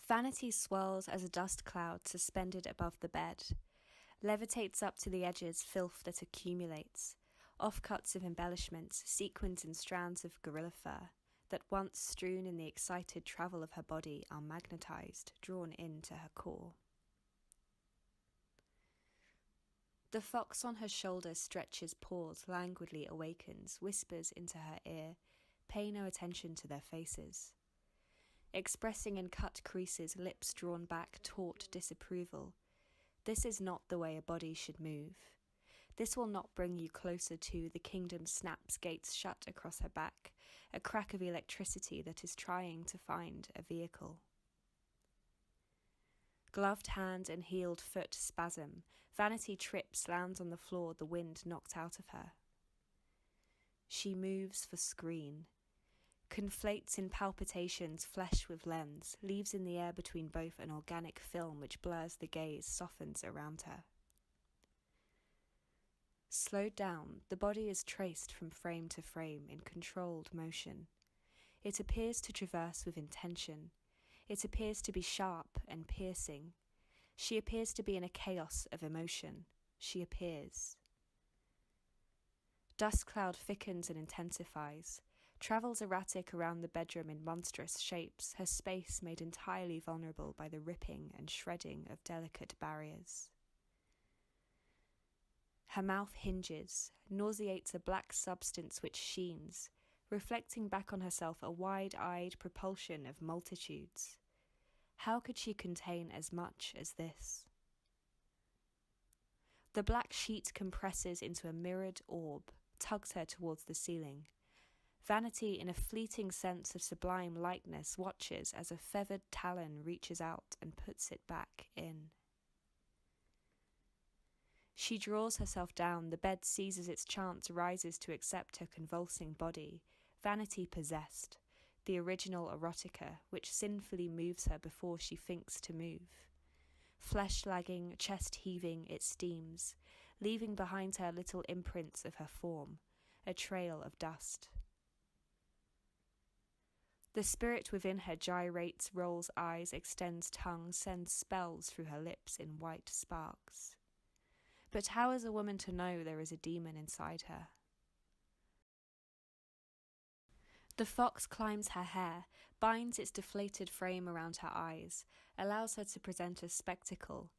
Vanity swirls as a dust cloud suspended above the bed, levitates up to the edges filth that accumulates, offcuts of embellishments, sequins and strands of gorilla fur, that once strewn in the excited travel of her body are magnetized, drawn into her core. The fox on her shoulder stretches paws, languidly awakens, whispers into her ear, pay no attention to their faces. Expressing in cut creases, lips drawn back, taut disapproval. This is not the way a body should move. This will not bring you closer to the kingdom snaps, gates shut across her back, a crack of electricity that is trying to find a vehicle. Gloved hand and heeled foot spasm. Vanity trips, lands on the floor, the wind knocked out of her. She moves for screen. Conflates in palpitations, flesh with lens, leaves in the air between both an organic film which blurs the gaze, softens around her. Slowed down, the body is traced from frame to frame in controlled motion. It appears to traverse with intention. It appears to be sharp and piercing. She appears to be in a chaos of emotion. She appears. Dust cloud thickens and intensifies, travels erratic around the bedroom in monstrous shapes, her space made entirely vulnerable by the ripping and shredding of delicate barriers. Her mouth hinges, nauseates a black substance which sheens, reflecting back on herself a wide-eyed propulsion of multitudes. How could she contain as much as this? The black sheet compresses into a mirrored orb, tugs her towards the ceiling. Vanity, in a fleeting sense of sublime lightness, watches as a feathered talon reaches out and puts it back in. She draws herself down, the bed seizes its chance, rises to accept her convulsing body, vanity possessed, the original erotica, which sinfully moves her before she thinks to move. Flesh lagging, chest heaving, it steams, leaving behind her little imprints of her form, a trail of dust. The spirit within her gyrates, rolls eyes, extends tongue, sends spells through her lips in white sparks. But how is a woman to know there is a demon inside her? The fox climbs her hair, binds its deflated frame around her eyes, allows her to present a spectacle,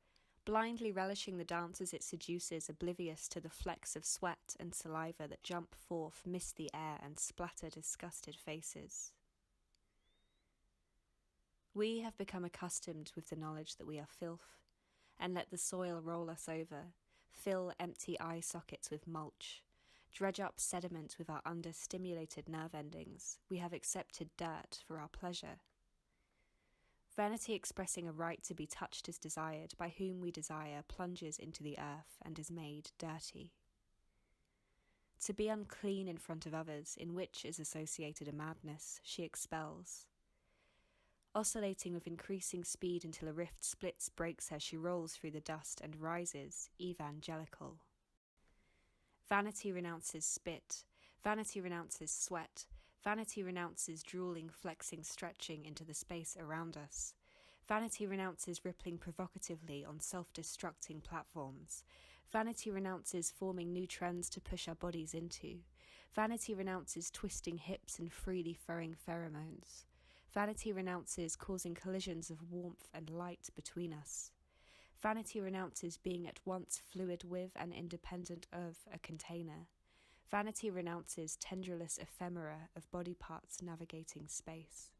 blindly relishing the dances it seduces, oblivious to the flecks of sweat and saliva that jump forth, miss the air, and splatter disgusted faces. We have become accustomed with the knowledge that we are filth, and let the soil roll us over, fill empty eye sockets with mulch, dredge up sediment with our under-stimulated nerve endings. We have accepted dirt for our pleasure. Vanity, expressing a right to be touched as desired, by whom we desire, plunges into the earth and is made dirty. To be unclean in front of others, in which is associated a madness, she expels. Oscillating with increasing speed until a rift splits, breaks her, she rolls through the dust and rises, evangelical. Vanity renounces spit, vanity renounces sweat, vanity renounces drooling, flexing, stretching into the space around us. Vanity renounces rippling provocatively on self-destructing platforms. Vanity renounces forming new trends to push our bodies into. Vanity renounces twisting hips and freely furring pheromones. Vanity renounces causing collisions of warmth and light between us. Vanity renounces being at once fluid with and independent of a container. Vanity renounces tendrilless ephemera of body parts navigating space.